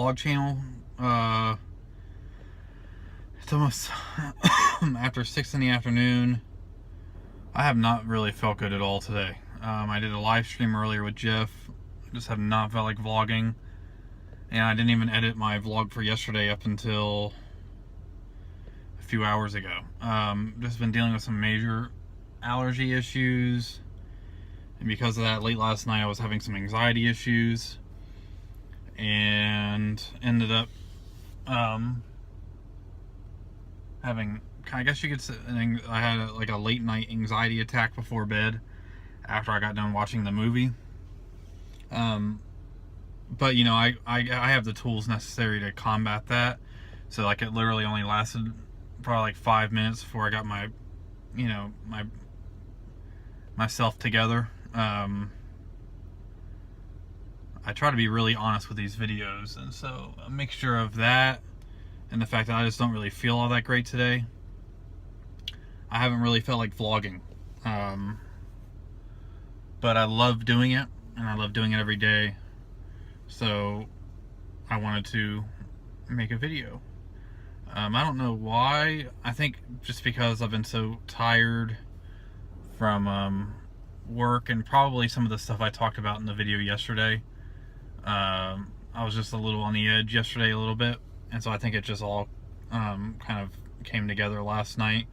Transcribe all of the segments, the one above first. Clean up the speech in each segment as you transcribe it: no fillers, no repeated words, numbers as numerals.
vlog channel. It's almost after 6 in the afternoon. I have not really felt good at all today. I did a live stream earlier with Jeff. Just have not felt like vlogging. And I didn't even edit my vlog for yesterday up until a few hours ago. Just been dealing with some major allergy issues. And because of that, late last night I was having some anxiety issues. And ended up having, I guess you could say, I had a late night anxiety attack before bed after I got done watching the movie. But you know, I have the tools necessary to combat that. So like it literally only lasted probably like 5 minutes before I got myself together. I try to be really honest with these videos, and so a mixture of that and the fact that I just don't really feel all that great today. I haven't really felt like vlogging. But I love doing it, and I love doing it every day. So I wanted to make a video. I don't know why. I think just because I've been so tired from work and probably some of the stuff I talked about in the video yesterday. I was just a little on the edge yesterday a little bit, and so I think it just all kind of came together last night.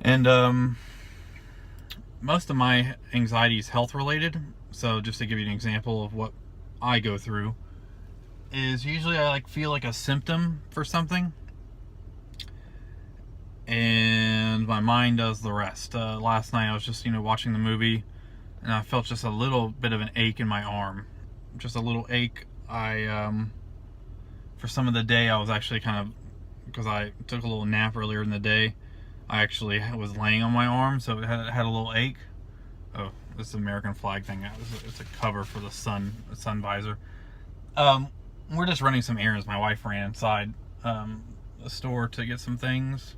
And most of my anxiety is health related. So just to give you an example of what I go through, is usually I feel like a symptom for something, and my mind does the rest. Last night I was just watching the movie, and I felt just a little bit of an ache in my arm, just a little ache. For some of the day I was actually because I took a little nap earlier in the day, I actually was laying on my arm, so it had a little ache. Oh, this American flag thing, it's a cover for the sun visor. We're just running some errands. My wife ran inside the store to get some things.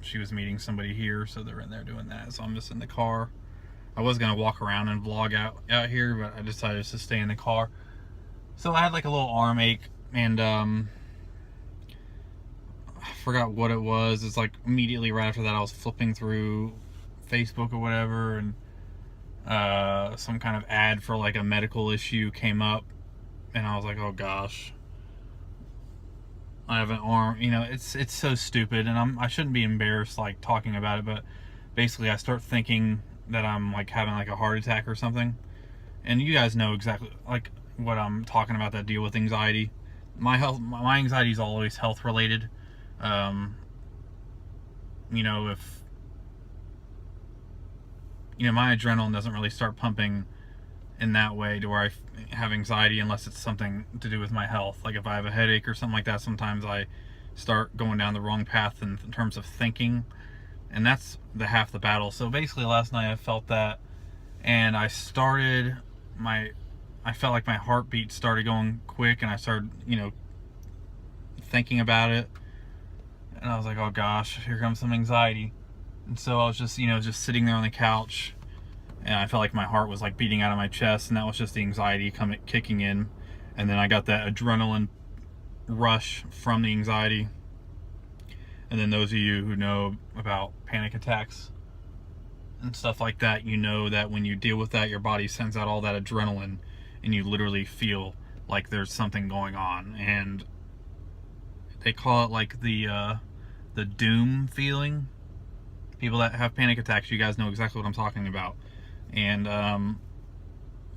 She was meeting somebody here, so they're in there doing that, so I'm just in the car. I was gonna walk around and vlog out here, but I decided to stay in the car. So I had like a little arm ache, and I forgot what it was. It's like immediately right after that I was flipping through Facebook or whatever, and some kind of ad for like a medical issue came up, and I was like, oh gosh, I have an arm, it's so stupid, and I shouldn't be embarrassed like talking about it, but basically I start thinking that I'm like having like a heart attack or something. And you guys know exactly like what I'm talking about that deal with anxiety. My anxiety is always health related. If my adrenaline doesn't really start pumping in that way to where I have anxiety unless it's something to do with my health. Like if I have a headache or something like that, sometimes I start going down the wrong path in terms of thinking, and that's the half the battle. So basically last night I felt that, and I felt like my heartbeat started going quick, and I started thinking about it, and I was like, oh gosh, here comes some anxiety. And so I was just just sitting there on the couch, and I felt like my heart was like beating out of my chest, and that was just the anxiety kicking in. And then I got that adrenaline rush from the anxiety. And then those of you who know about panic attacks and stuff like that, you know that when you deal with that, your body sends out all that adrenaline, and you literally feel like there's something going on. And they call it like the doom feeling. People that have panic attacks, you guys know exactly what I'm talking about. And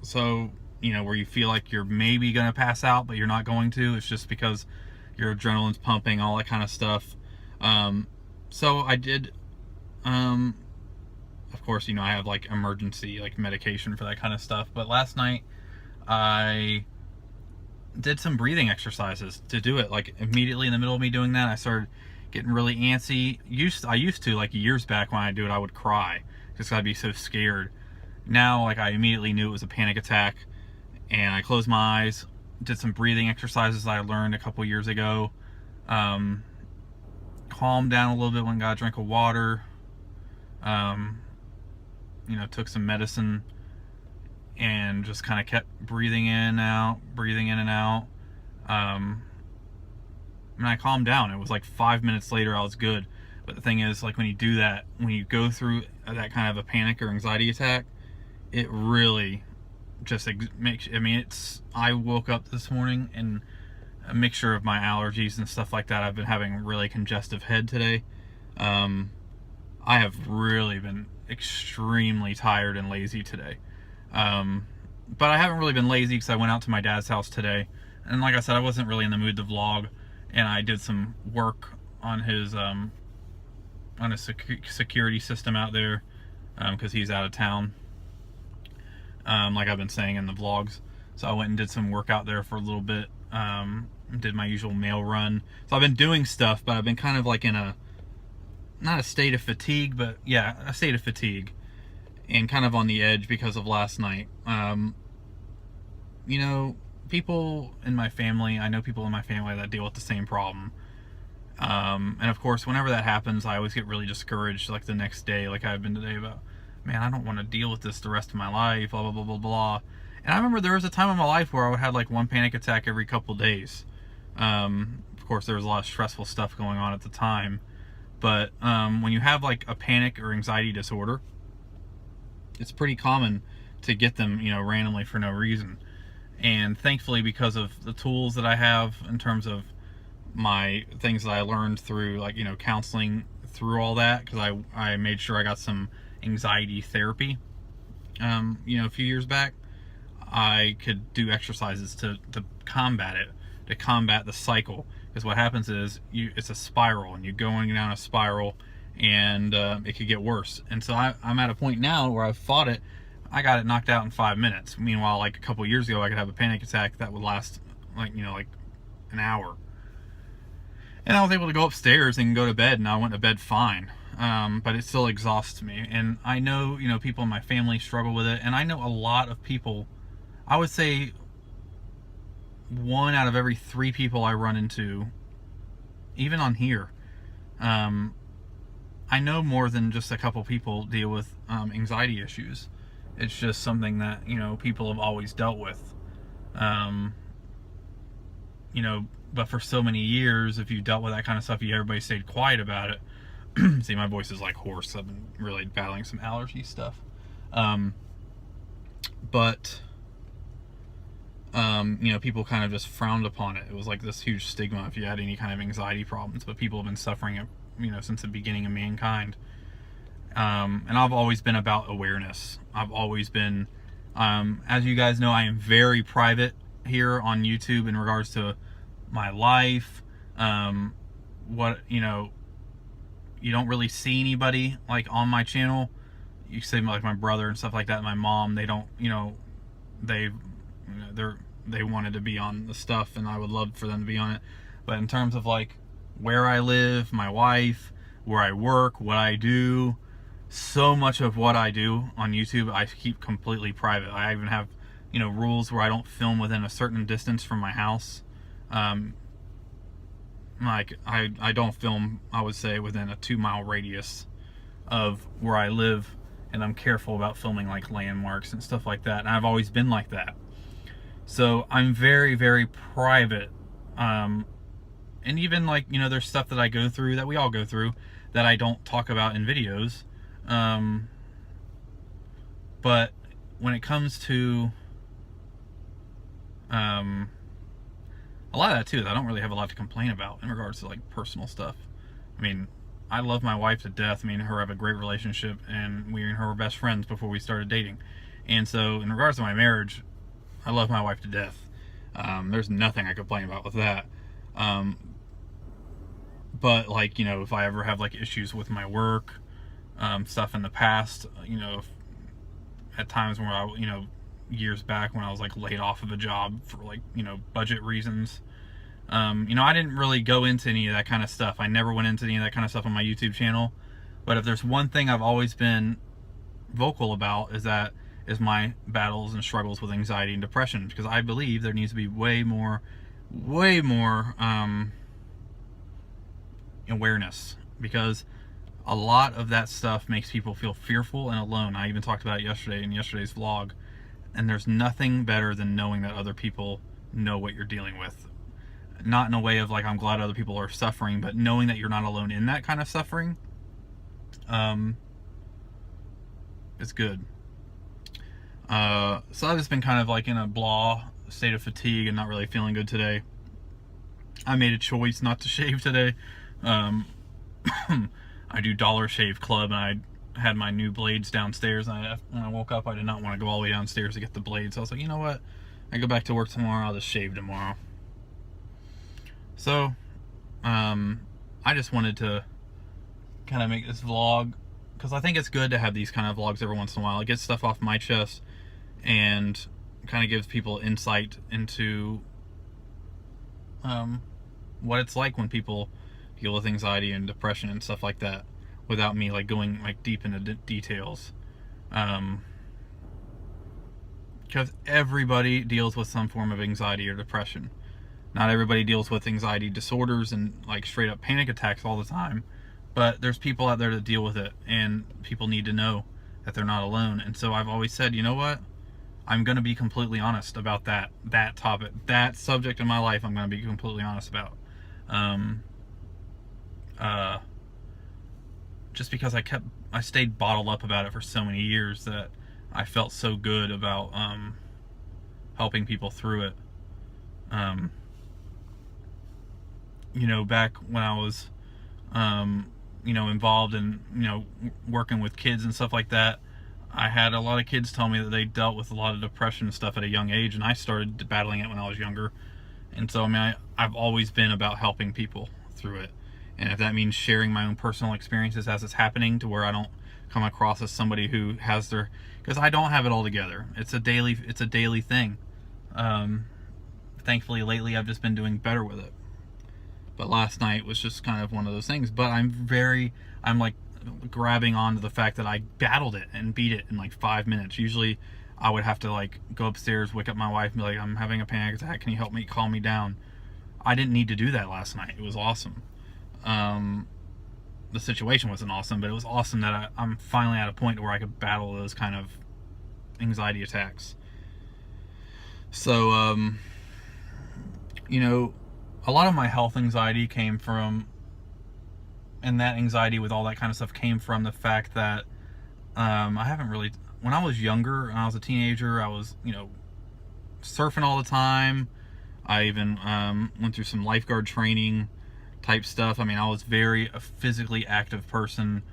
so where you feel like you're maybe gonna pass out, but you're not going to. It's just because your adrenaline's pumping, all that kind of stuff. So I did, of course, I have like emergency like medication for that kind of stuff. But last night I did some breathing exercises to do it. Like immediately in the middle of me doing that, I started getting really antsy. I used to, like years back, when I do it, I would cry just I'd be so scared. Now, like, I immediately knew it was a panic attack, and I closed my eyes, did some breathing exercises I learned a couple years ago, calmed down a little bit, got a drink of water, took some medicine, and just kind of kept breathing in and out, breathing in and out. And I calmed down. It was like 5 minutes later, I was good. But the thing is, like when you do that, when you go through that kind of a panic or anxiety attack, it really just makes, I mean, I woke up this morning and a mixture of my allergies and stuff like that. I've been having really congestive head today. I have really been extremely tired and lazy today. But I haven't really been lazy because I went out to my dad's house today. And like I said, I wasn't really in the mood to vlog. And I did some work on his security system out there because he's out of town, like I've been saying in the vlogs. So I went and did some work out there for a little bit, did my usual mail run. So I've been doing stuff, but I've been kind of like in not a state of fatigue, but yeah, a state of fatigue, and kind of on the edge because of last night. You know, people in my family, I know people in my family that deal with the same problem. And of course, whenever that happens, I always get really discouraged, like the next day, like I've been today, about, man, I don't want to deal with this the rest of my life, blah, blah, blah, blah, blah. And I remember there was a time in my life where I would have like one panic attack every couple days. Of course, there was a lot of stressful stuff going on at the time. But when you have like a panic or anxiety disorder, it's pretty common to get them, you know, randomly for no reason. And thankfully, because of the tools that I have in terms of my things that I learned through, like, you know, counseling through all that, because I made sure I got some anxiety therapy, you know, a few years back, I could do exercises to combat it, to combat the cycle. Because what happens is it's a spiral, and you're going down a spiral, and it could get worse. And so I'm at a point now where I've fought it. I got it knocked out in 5 minutes. Meanwhile, like a couple years ago, I could have a panic attack that would last, like, you know, like an hour. And I was able to go upstairs and go to bed, and I went to bed fine. But it still exhausts me. And I know, you know, people in my family struggle with it. And I know a lot of people, I would say 1 out of every 3 people I run into, even on here, I know more than just a couple people deal with anxiety issues. It's just something that, you know, people have always dealt with. You know, but for so many years, if you dealt with that kind of stuff, everybody stayed quiet about it. See, my voice is like hoarse. I've been really battling some allergy stuff. You know, people kind of just frowned upon it. It was like this huge stigma if you had any kind of anxiety problems, but people have been suffering it, you know, since the beginning of mankind. And I've always been about awareness. I've always been, as you guys know, I am very private here on YouTube in regards to my life. What, you know, you don't really see anybody like on my channel. You say like my brother and stuff like that, my mom, they don't, you know, they wanted to be on the stuff, and I would love for them to be on it. But in terms of like where I live, my wife, where I work, what I do, so much of what I do on YouTube I keep completely private. I even have, you know, rules where I don't film within a certain distance from my house. Like I don't film, I would say, within a 2-mile radius of where I live, and I'm careful about filming like landmarks and stuff like that, and I've always been like that. So I'm very, very private. And even like, you know, there's stuff that I go through, that we all go through, that I don't talk about in videos. But when it comes to a lot of that too, I don't really have a lot to complain about in regards to like personal stuff. I mean, I love my wife to death. Me and her have a great relationship, and we and her were best friends before we started dating. And so in regards to my marriage, I love my wife to death. There's nothing I complain about with that. But like, you know, if I ever have like issues with my work, stuff in the past, you know, at times when I, you know, years back when I was like laid off of a job for like, you know, budget reasons, you know, I didn't really go into any of that kind of stuff. I never went into any of that kind of stuff on my YouTube channel. But if there's one thing I've always been vocal about, is my battles and struggles with anxiety and depression, because I believe there needs to be way more awareness, because a lot of that stuff makes people feel fearful and alone. I even talked about it yesterday in yesterday's vlog. And there's nothing better than knowing that other people know what you're dealing with. Not in a way of like, I'm glad other people are suffering, but knowing that you're not alone in that kind of suffering, it's good. So I've just been kind of like in a blah state of fatigue and not really feeling good today. I made a choice not to shave today. I do Dollar Shave Club, and I had my new blades downstairs, and when I woke up, I did not want to go all the way downstairs to get the blades. So I was like, you know what? I go back to work tomorrow, I'll just shave tomorrow. So, I just wanted to kind of make this vlog, because I think it's good to have these kind of vlogs every once in a while. It gets stuff off my chest and kind of gives people insight into what it's like when people deal with anxiety and depression and stuff like that, without me like going like deep into details. Because everybody deals with some form of anxiety or depression. Not everybody deals with anxiety disorders and like straight up panic attacks all the time, but there's people out there that deal with it, and people need to know that they're not alone. And so I've always said, you know what? I'm going to be completely honest about that topic, that subject in my life. I'm going to be completely honest about. Just because I stayed bottled up about it for so many years that I felt so good about helping people through it. You know, back when I was, you know, involved in, you know, working with kids and stuff like that, I had a lot of kids tell me that they dealt with a lot of depression and stuff at a young age, and I started battling it when I was younger. And so, I mean, I've always been about helping people through it. And if that means sharing my own personal experiences as it's happening, to where I don't come across as somebody who has because I don't have it all together. It's a daily thing. Thankfully, lately, I've just been doing better with it. But last night was just kind of one of those things. But I'm like grabbing onto the fact that I battled it and beat it in like 5 minutes. Usually I would have to like go upstairs, wake up my wife, and be like, I'm having a panic attack, can you help me, calm me down? I didn't need to do that last night. It was awesome. The situation wasn't awesome, but it was awesome that I'm finally at a point where I could battle those kind of anxiety attacks. So, you know, a lot of my health anxiety came from, and that anxiety with all that kind of stuff came from the fact that I haven't really, when I was younger and I was a teenager, I was, you know, surfing all the time. I even went through some lifeguard training type stuff. I mean, I was a physically active person.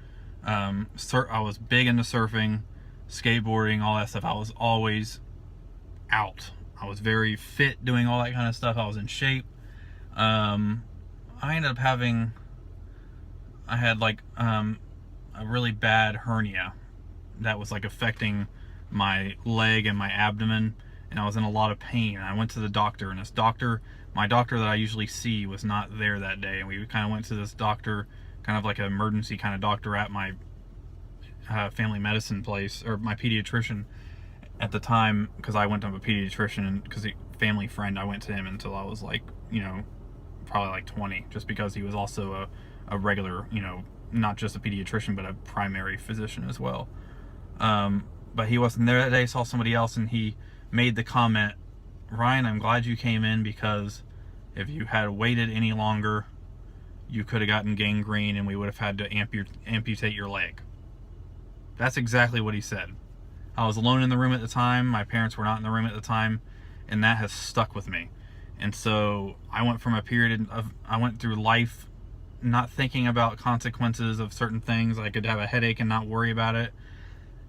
I was big into surfing, skateboarding, all that stuff. I was always out. I was very fit doing all that kind of stuff. I was in shape. I ended up I had like a really bad hernia that was like affecting my leg and my abdomen, and I was in a lot of pain. And I went to the doctor, and my doctor that I usually see was not there that day, and we kind of went to this doctor, kind of like an emergency kind of doctor at my family medicine place, or my pediatrician at the time, because I went to a pediatrician, and because a family friend, I went to him until I was like, you know, probably like 20, just because he was also a regular, you know, not just a pediatrician, but a primary physician as well. But he wasn't there that day, saw somebody else, and he made the comment, Ryan, I'm glad you came in, because if you had waited any longer, you could have gotten gangrene and we would have had to amputate your leg. That's exactly what he said. I was alone in the room at the time. My parents were not in the room at the time, and that has stuck with me. And so I went from I went through life not thinking about consequences of certain things. I could have a headache and not worry about it.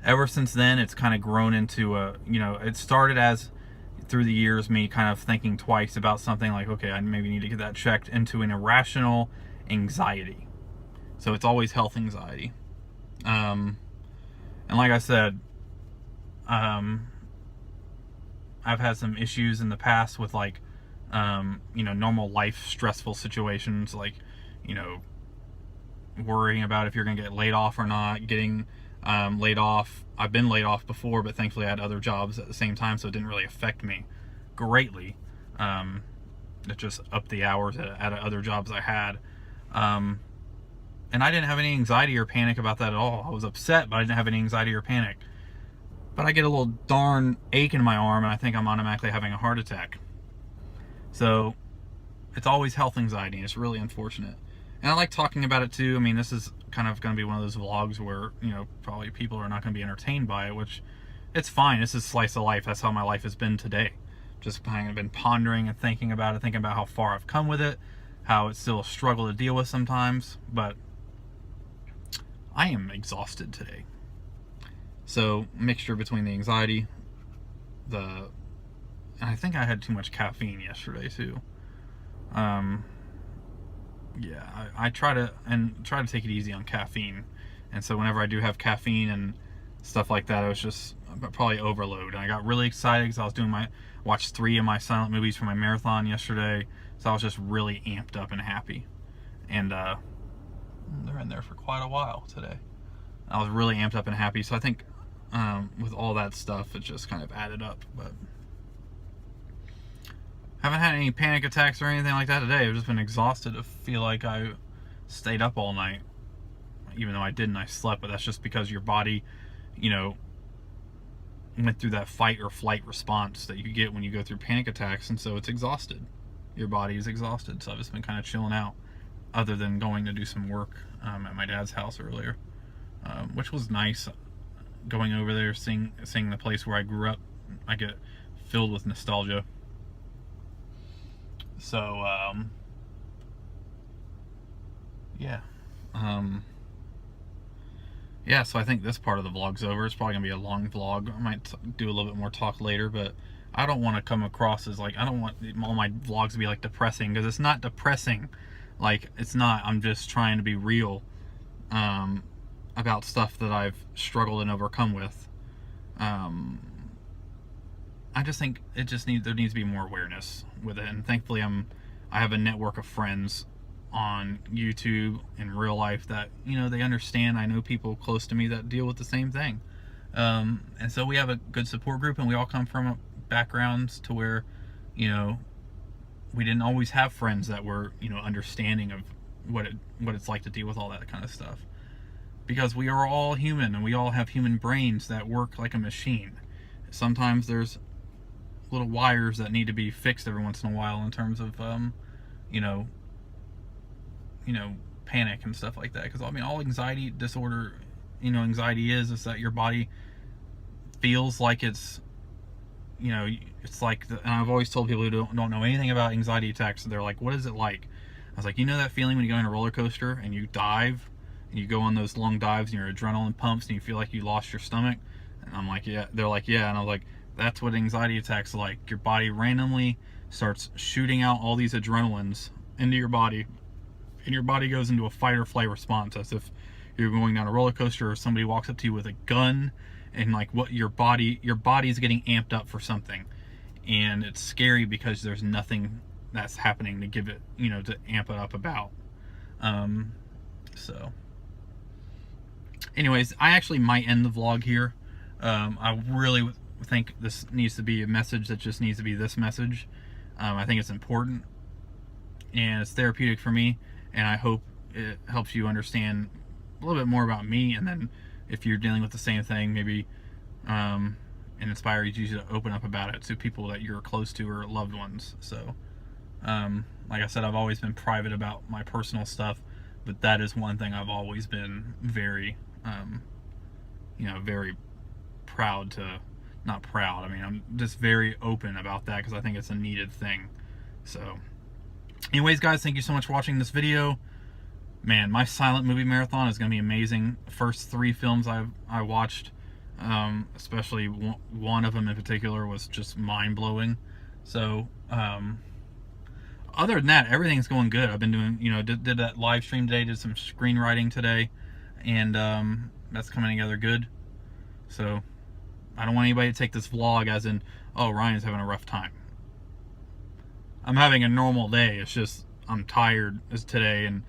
Ever since then, it's kind of grown into it started as, through the years, me kind of thinking twice about something, like, okay, I maybe need to get that checked, into an irrational anxiety. So it's always health anxiety. And like I said, I've had some issues in the past with like, normal life stressful situations, like, worrying about if you're going to get laid off or not, getting laid off. I've been laid off before, but thankfully I had other jobs at the same time, so it didn't really affect me greatly. It just upped the hours at other jobs I had. And I didn't have any anxiety or panic about that at all. I was upset, but I didn't have any anxiety or panic. but I get a little darn ache in my arm and I think I'm automatically having a heart attack. So it's always health anxiety, and it's really unfortunate. And I like talking about it too. I mean, this is kind of going to be one of those vlogs where, you know, probably people are not going to be entertained by it, which it's fine. This is slice of life. That's how my life has been today. Just kind of been pondering and thinking about it, thinking about how far I've come with it, how it's still a struggle to deal with sometimes, but I am exhausted today. So, mixture between the anxiety, and I think I had too much caffeine yesterday too. Yeah, I try to take it easy on caffeine, and so whenever I do have caffeine and stuff like that, I was just probably overload. And I got really excited because I was watched 3 of my silent movies for my marathon yesterday, so I was just really amped up and happy. And they're in there for quite a while today. I was really amped up and happy, so I think with all that stuff, it just kind of added up. But haven't had any panic attacks or anything like that today. I've just been exhausted. I feel like I stayed up all night, even though I didn't. I slept, but that's just because your body, you know, went through that fight or flight response that you get when you go through panic attacks, and so it's exhausted. Your body is exhausted. So I've just been kind of chilling out, other than going to do some work at my dad's house earlier, which was nice. Going over there, seeing the place where I grew up, I get filled with nostalgia. So, yeah. Yeah, so I think this part of the vlog's over. It's probably going to be a long vlog. I might do a little bit more talk later, but I don't want to come across as like, I don't want all my vlogs to be like depressing, because it's not depressing. Like, it's not. I'm just trying to be real about stuff that I've struggled and overcome with. I just think there needs to be more awareness with it, and thankfully I have a network of friends on YouTube in real life that, you know, they understand. I know people close to me that deal with the same thing, and so we have a good support group, and we all come from backgrounds to where, you know, we didn't always have friends that were, you know, understanding of what it's like to deal with all that kind of stuff, because we are all human and we all have human brains that work like a machine. Sometimes there's little wires that need to be fixed every once in a while in terms of you know, panic and stuff like that. Because I mean, all anxiety disorder, you know, anxiety is that your body feels like it's, you know, it's like and I've always told people who don't know anything about anxiety attacks, they're like, what is it like? I was like, you know that feeling when you go on a roller coaster and you dive and you go on those long dives and your adrenaline pumps and you feel like you lost your stomach? And I'm like, yeah. They're like, yeah. And I was like, that's what anxiety attacks are like. Your body randomly starts shooting out all these adrenalines into your body, and your body goes into a fight or flight response, as if you're going down a roller coaster or somebody walks up to you with a gun, and like what your body's getting amped up for something, and it's scary because there's nothing that's happening to give it, you know, to amp it up about. So anyways, I actually might end the vlog here. I really think this needs to be a message that just needs to be this message. I think it's important and it's therapeutic for me, and I hope it helps you understand a little bit more about me, and then if you're dealing with the same thing, maybe and inspire you to open up about it to people that you're close to or loved ones. So like I said, I've always been private about my personal stuff, but that is one thing I've always been very you know, very proud to, not proud, I mean, I'm just very open about that because I think it's a needed thing. So anyways, guys, thank you so much for watching this video. Man, my silent movie marathon is going to be amazing. First 3 films I watched, especially one of them in particular, was just mind-blowing. So other than that, everything's going good. I've been doing, you know, did that live stream today, did some screenwriting today, and that's coming together good. So I don't want anybody to take this vlog as in, oh, Ryan's having a rough time. I'm having a normal day. It's just I'm tired as today, and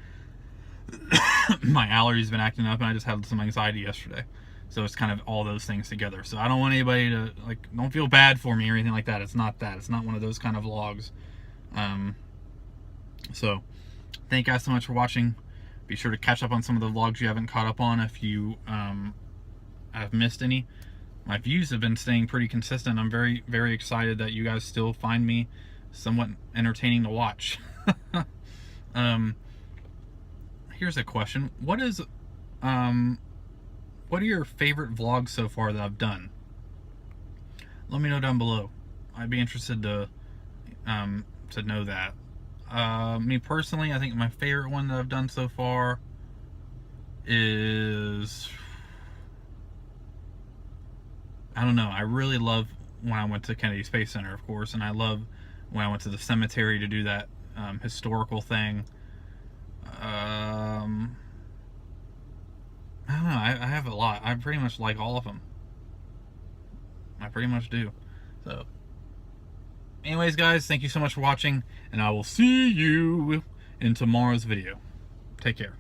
my allergies been acting up, and I just had some anxiety yesterday. So it's kind of all those things together. So I don't want anybody to, like, don't feel bad for me or anything like that. It's not that. It's not one of those kind of vlogs. So thank you guys so much for watching. Be sure to catch up on some of the vlogs you haven't caught up on if you have missed any. my views have been staying pretty consistent. I'm very, very excited that you guys still find me somewhat entertaining to watch. Here's a question. What are your favorite vlogs so far that I've done? Let me know down below. I'd be interested to know that. Me personally, I think my favorite one that I've done so far is, I don't know, I really love when I went to Kennedy Space Center, of course, and I love when I went to the cemetery to do that historical thing. I don't know, I have a lot. I pretty much like all of them. I pretty much do. So, anyways, guys, thank you so much for watching, and I will see you in tomorrow's video. Take care.